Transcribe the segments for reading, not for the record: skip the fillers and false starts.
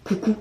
Coucou.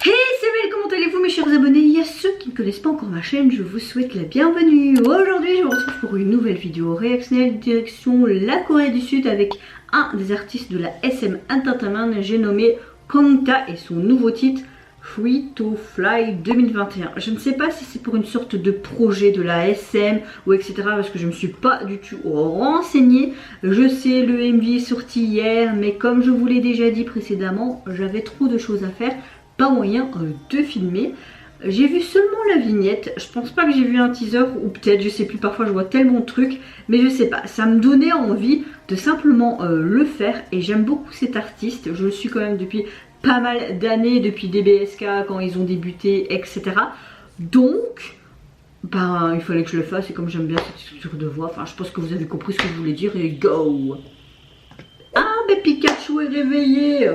Hey, c'est Mel, comment allez-vous mes chers abonnés? Il y a ceux qui ne connaissent pas encore ma chaîne, je vous souhaite la bienvenue. Aujourd'hui je vous retrouve pour une nouvelle vidéo réactionnelle direction la Corée du Sud avec un des artistes de la SM Entertainment, j'ai nommé Kangta et son nouveau titre Free to Fly 2021. Je ne sais pas si c'est pour une sorte de projet de la SM ou etc. parce que je ne me suis pas du tout renseignée. Je sais, le MV est sorti hier, mais comme je vous l'ai déjà dit précédemment, j'avais trop de choses à faire, pas moyen de filmer. J'ai vu seulement la vignette, je pense pas que j'ai vu un teaser, ou peut-être, je sais plus, parfois je vois tellement de trucs, mais je sais pas, ça me donnait envie de simplement le faire, et j'aime beaucoup cet artiste, je le suis quand même depuis pas mal d'années, depuis DBSK, quand ils ont débuté, etc. Donc, ben, il fallait que je le fasse, et comme j'aime bien cette structure de voix, enfin, je pense que vous avez compris ce que je voulais dire, et go! Ah, mais Pikachu est réveillé!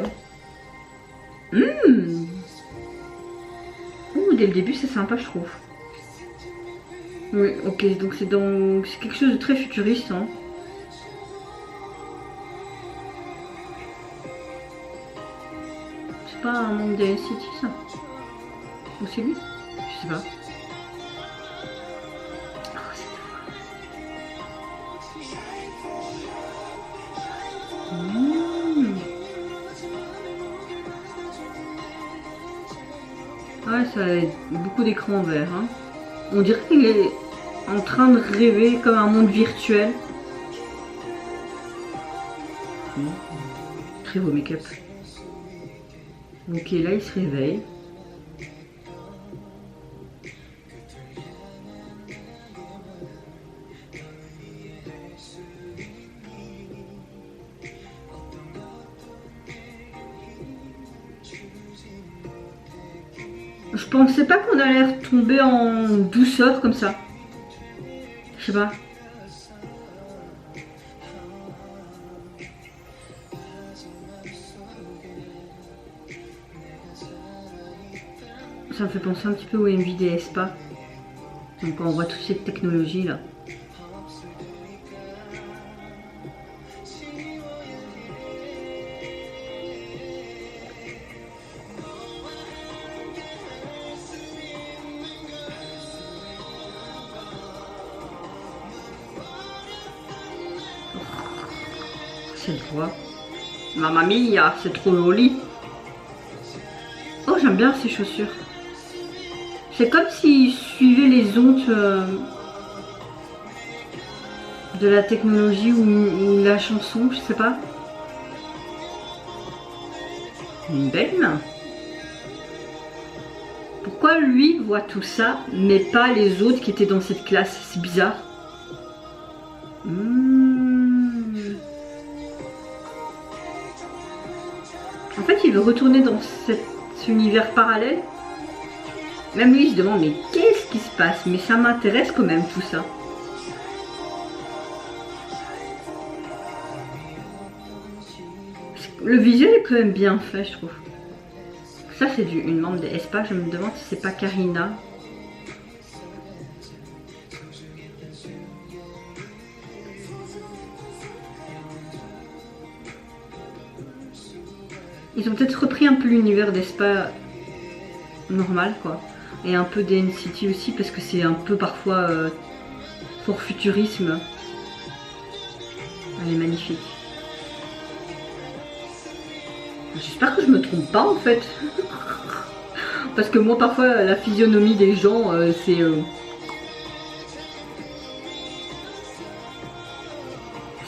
Dès le début c'est sympa je trouve. Oui, ok, donc c'est quelque chose de très futuriste hein. C'est pas un monde des City ça? Ou c'est lui? Je sais pas. Oh, ouais, ça a beaucoup d'écran vert. Hein. On dirait qu'il est en train de rêver comme un monde virtuel. Très beau make-up. Ok, là il se réveille. Je pensais pas qu'on allait retomber en douceur comme ça. Je sais pas. Ça me fait penser un petit peu au MV des Spa. Donc on voit toute cette technologie là. Cette voix. Mamma mia, c'est trop joli. Oh, j'aime bien ces chaussures. C'est comme s'ils suivaient les ondes de la technologie ou la chanson, je sais pas. Une belle main. Pourquoi lui voit tout ça, mais pas les autres qui étaient dans cette classe? C'est bizarre. En fait, il veut retourner dans cet univers parallèle. Même lui, il se demande, mais qu'est-ce qui se passe? Mais ça m'intéresse quand même, tout ça. Le visuel est quand même bien fait, je trouve. Ça, c'est une membre des Espa. Je me demande si c'est pas Karina. Ils ont peut-être repris un peu l'univers d'Espa normal, quoi. Et un peu d'NCT aussi, parce que c'est un peu parfois fort futurisme. Elle est magnifique. J'espère que je me trompe pas en fait. Parce que moi parfois la physionomie des gens c'est...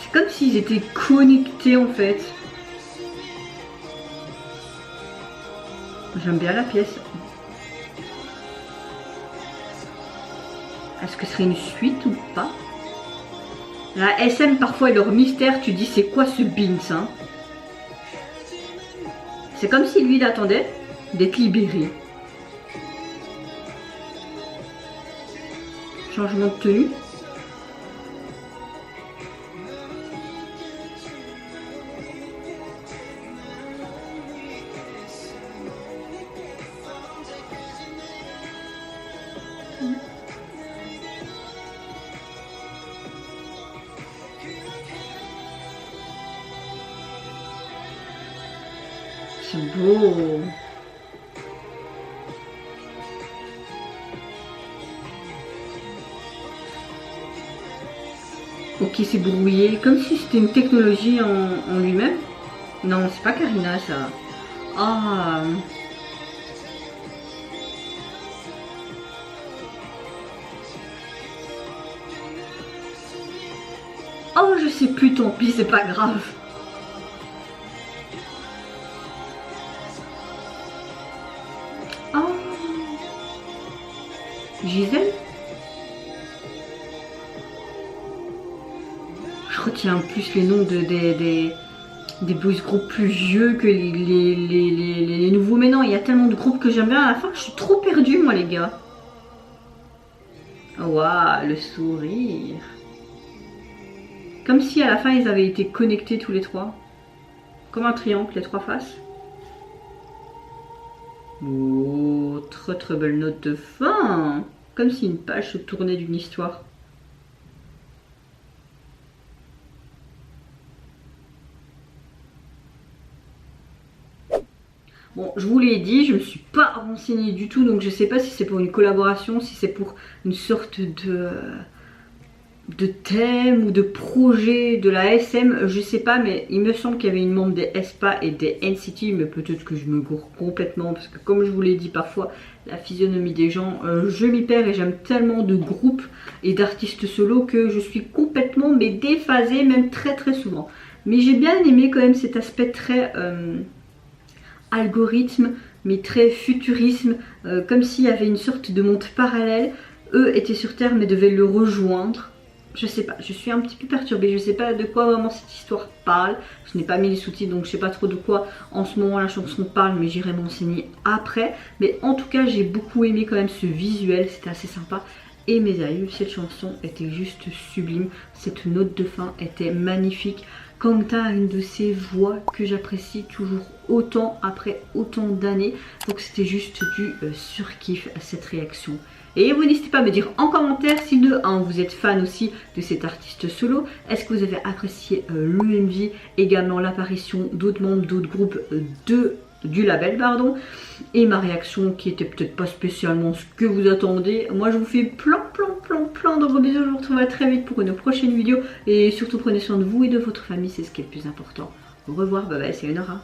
C'est comme s'ils étaient connectés en fait. J'aime bien la pièce. Est-ce que ce serait une suite ou pas? La SM parfois et leur mystère, tu dis c'est quoi ce Beans hein? C'est comme si lui il attendait d'être libéré. Changement de tenue. C'est beau. Ok, c'est brouillé, comme si c'était une technologie en lui-même. Non, c'est pas Karina ça. Ah. Oh, je sais plus, tant pis, c'est pas grave. Oh. Gisèle? Je retiens plus les noms des boys groupes plus vieux que les nouveaux. Mais non, il y a tellement de groupes que j'aime bien. À la fin, je suis trop perdue, moi, les gars. Waouh, le sourire. Comme si à la fin, ils avaient été connectés tous les trois. Comme un triangle, les trois faces. Oh, très très belle note de fin. Comme si une page se tournait d'une histoire. Bon, je vous l'ai dit, je ne me suis pas renseignée du tout, donc je ne sais pas si c'est pour une collaboration, si c'est pour une sorte de thème ou de projet de la SM, je sais pas, mais il me semble qu'il y avait une membre des aespa et des NCT, mais peut-être que je me gourre complètement, parce que comme je vous l'ai dit parfois, la physionomie des gens, je m'y perds et j'aime tellement de groupes et d'artistes solo que je suis complètement mais déphasée, même très très souvent. Mais j'ai bien aimé quand même cet aspect très algorithme, mais très futurisme, comme s'il y avait une sorte de monde parallèle. Eux étaient sur Terre mais devaient le rejoindre. Je sais pas, je suis un petit peu perturbée, je sais pas de quoi vraiment cette histoire parle. Je n'ai pas mis les sous-titres donc je sais pas trop de quoi en ce moment la chanson parle, mais j'irai m'enseigner après. Mais en tout cas j'ai beaucoup aimé quand même ce visuel, c'était assez sympa. Et mes aïeux, cette chanson était juste sublime, cette note de fin était magnifique. Kangta a une de ces voix que j'apprécie toujours autant après autant d'années. Donc c'était juste du surkiff à cette réaction. Et vous n'hésitez pas à me dire en commentaire si de 1 vous êtes fan aussi de cet artiste solo. Est-ce que vous avez apprécié l'EMV, également l'apparition d'autres membres d'autres groupes du label, pardon, et ma réaction qui était peut-être pas spécialement ce que vous attendez. Moi je vous fais plein de gros bisous, je vous retrouverai très vite pour une prochaine vidéo et surtout prenez soin de vous et de votre famille, c'est ce qui est le plus important. Au revoir, bye bye, c'est Nora.